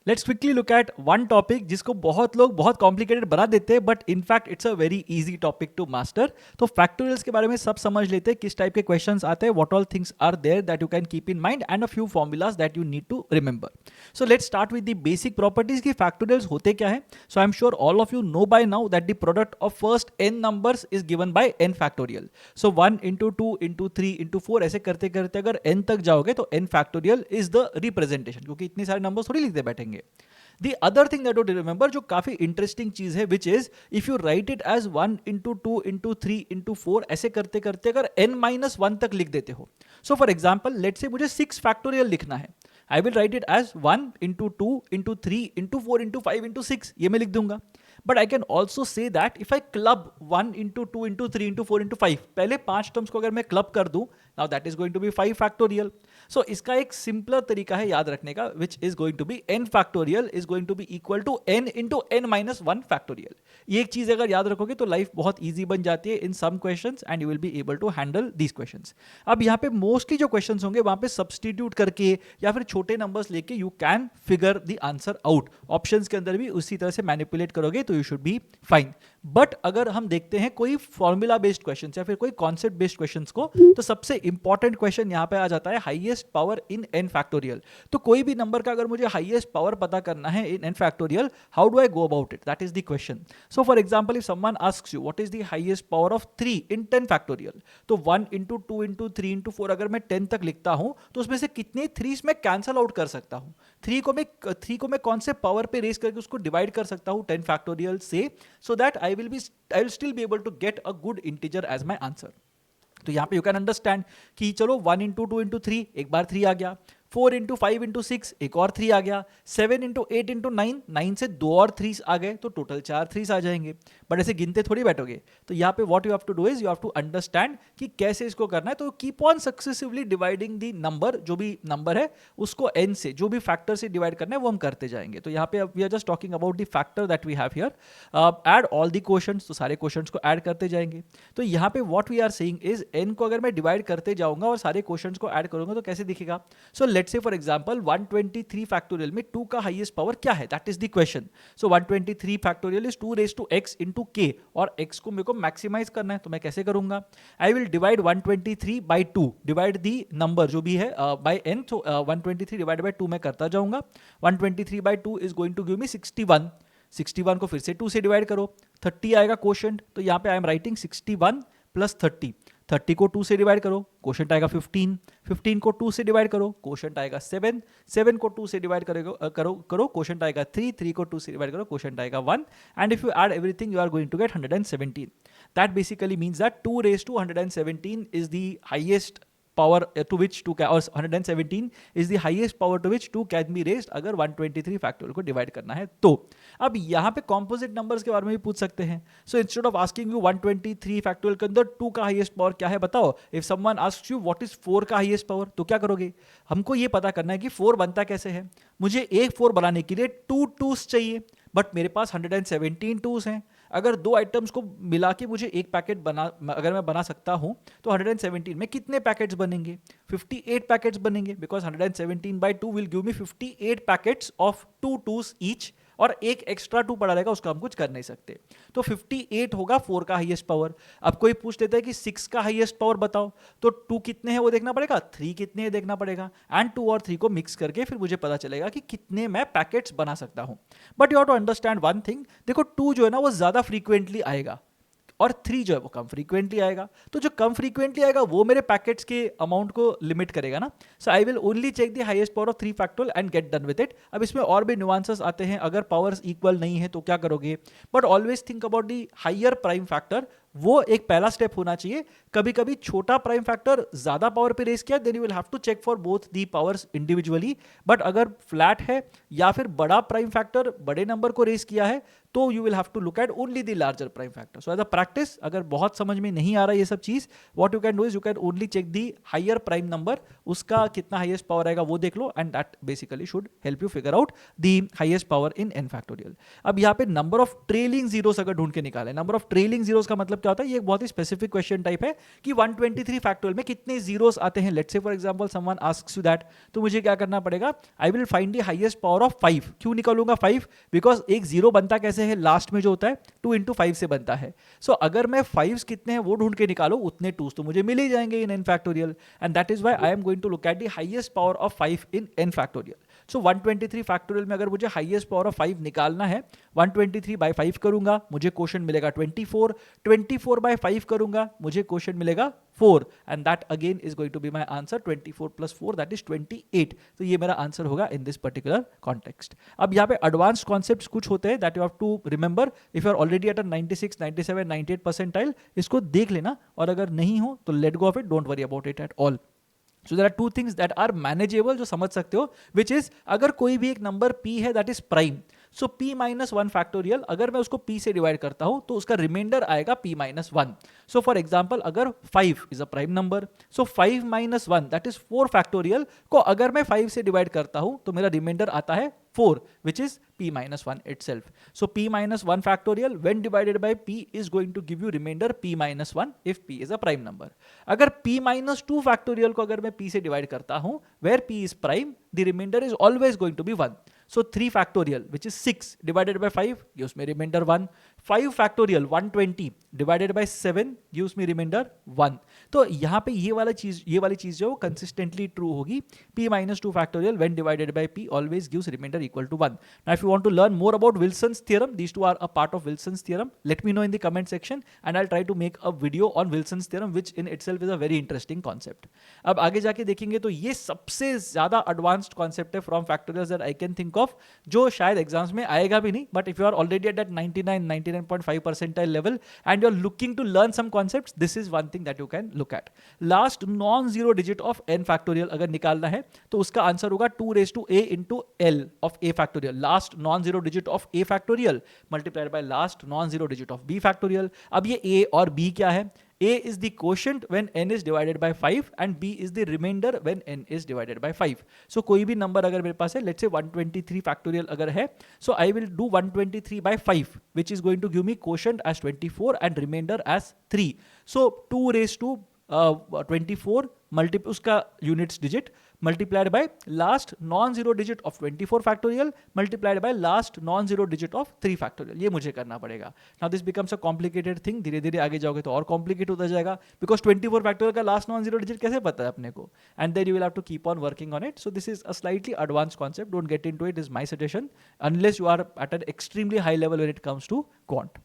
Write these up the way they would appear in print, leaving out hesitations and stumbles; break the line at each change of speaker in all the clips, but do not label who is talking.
Let's quickly look at one topic जिसको बहुत लोग बहुत कॉम्प्लिकेटेड बना देते हैं, but in fact it's a very easy topic to master. तो फैक्टोरियल्स के बारे में सब समझ लेते हैं, किस टाइप के क्वेश्चंस आते हैं, what all things are there that you can keep in mind and a few formulas that you need to remember. So let's start with the basic properties की फैक्टोरियल्स होते क्या है. So I am sure all of you know by now that the product of first n numbers is given by n factorial. So 1 into 2 into 3 into 4 ऐसे करते करते अगर n तक जाओगे तो n factorial is the representation, क्योंकि इतने सारे नंबर्स थोड़ी लिखते बैठेंगे. The other thing that you remember जो काफी इंटरेस्टिंग चीज है, which is if you write it as 1 into 2 into 3 into 4 ऐसे करते करते अगर n-1 तक लिख देते हो. So for example, let's say मुझे 6 फैक्टोरियल लिखना है. I will write it as 1 into 2 into 3 into 4 into 5 into 6 ये मैं लिख दूंगा. But I can also say that if I club 1 into 2 into 3 into 4 into 5, पहले 5 टर्म्स को अगर मैं क्लब कर दूं, now that is going to be 5 factorial. So इसका एक सिंपलर तरीका है याद रखने का, which is going to be n factorial is going to be equal to n into n minus 1 factorial. ये एक चीज अगर याद रखोगे तो लाइफ बहुत इजी बन जाती है in some questions and you will be able to handle these questions. अब यहाँ पे मोस्टली जो क्वेश्चंस होंगे वहां पे सब्स्टिट्यूट करके या फिर छोटे नंबर्स लेके you can figure the answer out. Options के अंदर भी उसी तरह से मैनिपुलेट करोगे तो you should be fine. But अगर हम देखते हैं कोई फॉर्मूला बेस्ड क्वेश्चन या फिर कोई कॉन्सेप्ट बेस्ड क्वेश्चन को, तो सबसे इंपॉर्टेंट क्वेश्चन यहां पे आ जाता है highest power in n factorial. तो कोई भी नंबर का अगर मुझे हाईएस्ट पावर पता करना है इन n factorial, how do I go about it, that is the question. So for example if someone asks you what is the highest power of 3 in 10 factorial, तो 1 into 2 into 3 into 4 अगर मैं 10 तक लिखता हूं तो उसमें से कितने 3s मैं कैंसल आउट कर सकता हूं. 3 को मैं कौन से पावर पे रेस करके उसको डिवाइड कर सकता हूं 10 फैक्टोरियल से, so that I will still be able to get a good integer as my answer. तो यहां पे यू कैन अंडरस्टैंड कि चलो 1 into 2 into 3 एक बार 3 आ गया, 4 into 5 into 6 एक और 3 आ गया, 7 into 8 into 9 9 से 2 और 3 आ गए, तो टोटल 4 3 आ जाएंगे. बट ऐसे गिनते थोड़ी बैठोगे. तो यहाँ पे what you have to do is you have to understand कि कैसे इसको करना है. तो keep on successively dividing the number, जो भी नंबर है उसको n से, जो भी फैक्टर से डिवाइड करना है वो हम करते जाएंगे. तो यहाँ पे we are just talking about the factor that we have here. Add all the questions, तो सारे क्वेश्चंस को ऐड करते जाएंगे. तो यहाँ पे what we are saying is n को अगर मैं डिवाइड करते जाऊंगा और सारे क्वेश्चंस को ऐड करूंगा तो कैसे दिखेगा. So let's say for example 123 factorial में 2 का हाईएस्ट पावर क्या है, that is the question. So 123 factorial is 2 raised to x into k, और x को मेरे को मैक्सिमाइज करना है. तो मैं कैसे करूंगा, I will divide 123 by 2, divide the number जो भी है बाय n. तो 123 डिवाइड बाय 2 मैं करता जाऊंगा. 123 by 2 is going to give me 61. 61 को फिर से 2 से डिवाइड करो, 30 आएगा क्वोशंट. तो यहाँ पे आई एम राइटिंग 61 प्लस 30. 30 को 2 से डिवाइड करो, क्वोशंट आएगा 15. 15 को 2 से डिवाइड करो, क्वोशंट आएगा 7. 7 को 2 से डिवाइड करो क्वोशंट आएगा 3. 3 को 2 से डिवाइड करो, क्वोशंट आएगा 1. And if you add everything you are going to get 117. That basically means that 2 raised to 117 is the highest power to which 2 or 117 is the highest power to which 2 can be raised अगर 123 factorial को divide करना है तो. अब यहाँ पे composite numbers के बारे में भी पूछ सकते हैं. So instead of asking you 123 factorial के अंदर 2 का हाईएस्ट पावर क्या है बताओ, if someone asks you what is 4 का हाईएस्ट पावर, तो क्या करोगे, हमको ये पता करना है कि 4 बनता कैसे है. मुझे एक 4 बनाने के लिए 2 2s चाहिए, बट मेरे पास 117 2s हैं. अगर 2 आइटम्स को मिला के मुझे एक पैकेट अगर मैं बना सकता हूं तो 117 में कितने पैकेट्स बनेंगे, 58 पैकेट्स बनेंगे, because 117 by 2 will give me 58 packets of 2 2s each, और एक एक्स्ट्रा 2 पड़ा रहेगा, उसका हम कुछ कर नहीं सकते. तो 58 होगा 4 का हाईएस्ट पावर. अब कोई पूछ लेता है कि 6 का हाईएस्ट पावर बताओ, तो 2 कितने हैं वो देखना पड़ेगा, 3 कितने हैं देखना पड़ेगा, एंड 2 और 3 को मिक्स करके फिर मुझे पता चलेगा कि कितने मैं पैकेट्स बना सकता हूं. But you have to understand one thing, देखो 2 जो है ना वो ज्यादा फ्रीक्वेंटली आएगा और 3 जो है वो कम फ्रीक्वेंटली आएगा. तो जो कम फ्रीक्वेंटली आएगा वो मेरे पैकेट्स के अमाउंट को लिमिट करेगा ना. So I will only check the highest power of 3 factorial and get done with it. अब इसमें और भी न्यूआंसेस आते हैं, अगर पावर्स इक्वल नहीं है तो क्या करोगे, but always think about the higher prime factor. वो एक पहला स्टेप होना चाहिए. कभी कभी छोटा प्राइम फैक्टर ज्यादा पावर पे रेस किया, then you will have to check for both the powers individually. बट अगर फ्लैट है या फिर बड़ा प्राइम फैक्टर बड़े नंबर को रेस किया है, तो you will have to look at only the larger prime factor. So as a practice, अगर बहुत समझ में नहीं आ रहा ये सब चीज, what you can do is you can only check the higher prime number, उसका कितना हाईएस्ट पावर आएगा वो देख लो, and that basically should help you figure out the highest power in n factorial. अब यहाँ पे नंबर ऑफ ट्रेलिंग जीरोस अगर ढूंढ के निकाले, नंबर ऑफ ट्रेलिंग जीरोस का मतलब क्या होता है, ये एक बहुत ही स्पेसिफिक क्वेश्चन टाइप है कि 123 फैक्टोरियल में कितने जीरोस आते हैं. Let's say for example someone asks you that, तो मुझे क्या करना पड़ेगा, I will find the highest power of 5. क्यों निकालूंगा 5? बिकॉज एक जीरो बनता कैसे है, लास्ट में जो होता है 2 इंटू 5 से बनता है. सो अगर मैं 5 कितने हैं वो ढूंढ के निकालो, उतने 2s तो मुझे मिल ही जाएंगे in n factorial. And that is why I am going to look at the highest power of 5 in n factorial. So 123 factorial में अगर मुझे हाईएस्ट पावर ऑफ 5 निकालना है, 123 बाई 5 करूंगा, मुझे क्वेश्चन मिलेगा 24. 24 बाई 5 करूंगा, मुझे क्वेश्चन मिलेगा 4. And that again is going to be my answer. 24 plus 4 that is 28. तो ये मेरा आंसर होगा इन दिस पर्टिकुलर कॉन्टेक्स्ट. अब यहाँ पे एडवांस्ड कॉन्सेप्ट्स कुछ होते हैं that you have to remember. If you are already at 96, 97, 98 percentile, इसको देख लेना, और अगर नहीं हो तो let go of it, don't worry about it at all. So there are two things that are manageable जो समझ सकते हो, which is अगर कोई भी एक नंबर p है that is prime, so p minus 1 factorial अगर मैं उसको p से डिवाइड करता हूं तो उसका रिमाइंडर आएगा p minus 1. So for example अगर 5 is a prime number, so 5 minus 1 that is 4 factorial को अगर मैं 5 से डिवाइड करता हूं तो मेरा रिमाइंडर आता है 4, which is p minus 1 itself. So p minus 1 factorial when divided by p is going to give you remainder p minus 1 if p is a prime number. अगर p minus 2 factorial को अगर मैं p से divide करता हूं where p is prime, the remainder is always going to be 1. So 3 factorial which is 6 divided by 5 gives me remainder 1. 5 factorial 120 divided by 7 gives me remainder 1. तो यहाँ पे ये वाली चीज जो consistently true होगी. p minus 2 factorial when divided by p always gives remainder equal to 1. Now if you want to learn more about Wilson's theorem, these two are a part of Wilson's theorem, let me know in the comment section and I'll try to make a video on Wilson's theorem which in itself is a very interesting concept. अब आगे जाके देखेंगे तो ये सबसे ज्यादा advanced concept है from factorials that I can think of, जो शायद एग्जाम्स में आएगा भी नहीं, but if you are already at that 99.5 percentile level and you are looking to learn some concepts, this is one thing that you can look at. Last non zero digit of n factorial अगर निकालना है तो उसका answer होगा 2 raised to a into l of a factorial. Last non zero digit of a factorial multiplied by last non zero digit of b factorial. अब ये a और b क्या है? A is the quotient when n is divided by 5 and b is the remainder when n is divided by 5. So कोई भी number अगर मेरे पास है, let's say 123 factorial अगर है, so I will do 123 by 5 which is going to give me quotient as 24 and remainder as 3. So 2 raised to 24 उसका units digit multiplied by last non-zero digit of 24 factorial multiplied by last non-zero digit of 3 factorial. ये मुझे करना पड़ेगा. Now this becomes a complicated thing. धीरे धीरे आगे जाओगे तो और complicated होता जाएगा because 24 factorial का last non-zero digit कैसे पता है अपने को, and then you will have to keep on working on it. So this is a slightly advanced concept. Don't get into it is my suggestion unless you are at an extremely high level when it comes to quant.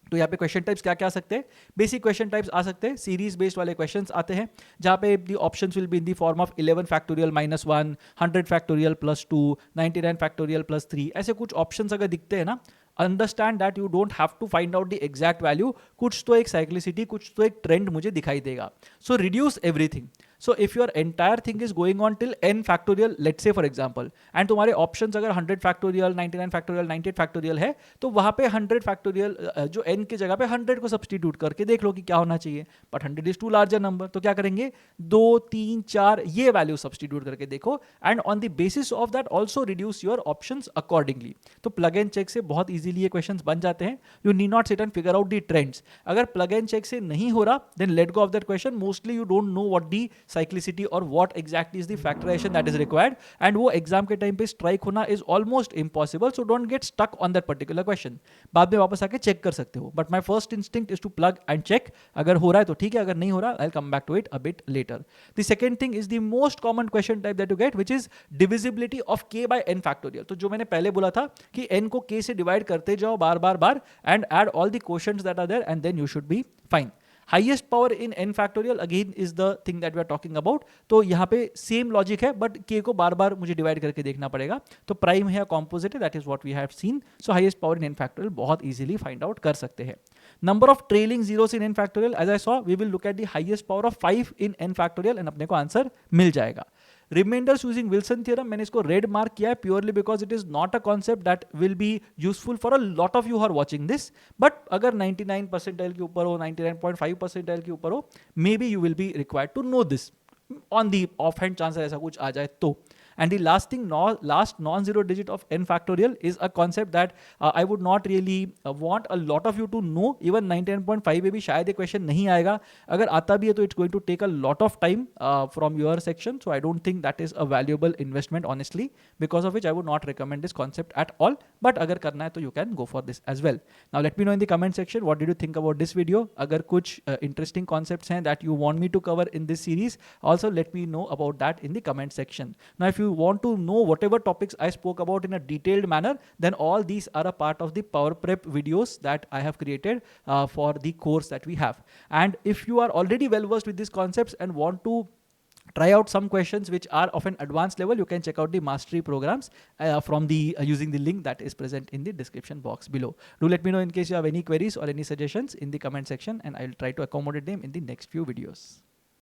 तो यहाँ पे question types क्या क्या आ सकते हैं? Basic question types आ सकते हैं, series based वाले क्वेश्चंस आते हैं जहाँ पे the options will be in the form of 11 factorial minus 1, 100 factorial plus 2, 99 factorial plus 3. ऐसे कुछ ऑप्शंस अगर दिखते हैं ना, understand that you don't have to find out the exact value. कुछ तो एक साइक्लिसिटी, कुछ तो एक ट्रेंड मुझे दिखाई देगा. So reduce everything. So if your entire thing is going on till n factorial, let's say for example, and तुम्हारे options अगर 100 factorial, 99 factorial, 98 factorial है, तो वहाँ पे 100 factorial जो n की जगह पे 100 को substitute करके देख लो कि क्या होना चाहिए. But 100 is too larger number, तो क्या करेंगे? 2, 3, 4 ये value substitute करके देखो and on the basis of that also reduce your options accordingly. तो plug and check से बहुत easily ये questions बन जाते हैं. You need not sit and figure out the trends. अगर plug and check से नहीं हो रहा, then let go of that question. Mostly you don't know what the cyclicity और what exactly is the factorization that is required and वो exam के time पे strike होना is almost impossible, so don't get stuck on that particular question. बाद में वापस आके check कर सकते हो, but my first instinct is to plug and check. अगर हो रहा है तो ठीक है, अगर नहीं हो रहा I'll come back to it a bit later. The second thing is the most common question type that you get which is divisibility of k by n factorial. तो जो मैंने पहले बोला था कि n को k से डिवाइड करते जाओ बार बार बार and add all the quotients that are there and then you should be fine. Highest power in n factorial again is the thing that we are talking about. तो यहाँ पे same logic है but k को बार बार मुझे divide करके देखना पड़ेगा. तो प्राइम है या कॉम्पोजिट है, that is what we have seen. So highest power in n factorial बहुत इजीली फाइंड आउट कर सकते हैं. Number of trailing zeros in n factorial, as I saw we will look at the highest power of 5 in n factorial and अपने को answer मिल जाएगा. Reminders using Wilson theorem, मैंने इसको red mark किया है purely because it is not a concept that will be useful for a lot of you are watching this. But अगर 99 percentile के ऊपर हो, 99.5 परसेंटाइल के ऊपर हो, maybe you will be required to know this on the off hand chance ऐसा कुछ आ जाए तो. And the last thing, last non-zero digit of n factorial is a concept that I would not really want a lot of you to know. Even 99.5 में भी शायद ये question नहीं आएगा. अगर आता भी है तो it's going to take a lot of time from your section. So I don't think that is a valuable investment, honestly, because of which I would not recommend this concept at all. But अगर करना है तो you can go for this as well. Now let me know in the comment section what did you think about this video. अगर कुछ interesting concepts हैं that you want me to cover in this series, also let me know about that in the comment section. Now if you want to know whatever topics I spoke about in a detailed manner, then all these are a part of the Power Prep videos that I have created for the course that we have. And if you are already well versed with these concepts and want to try out some questions which are of an advanced level, you can check out the mastery programs from the using the link that is present in the description box below. Do let me know in case you have any queries or any suggestions in the comment section, and I'll try to accommodate them in the next few videos.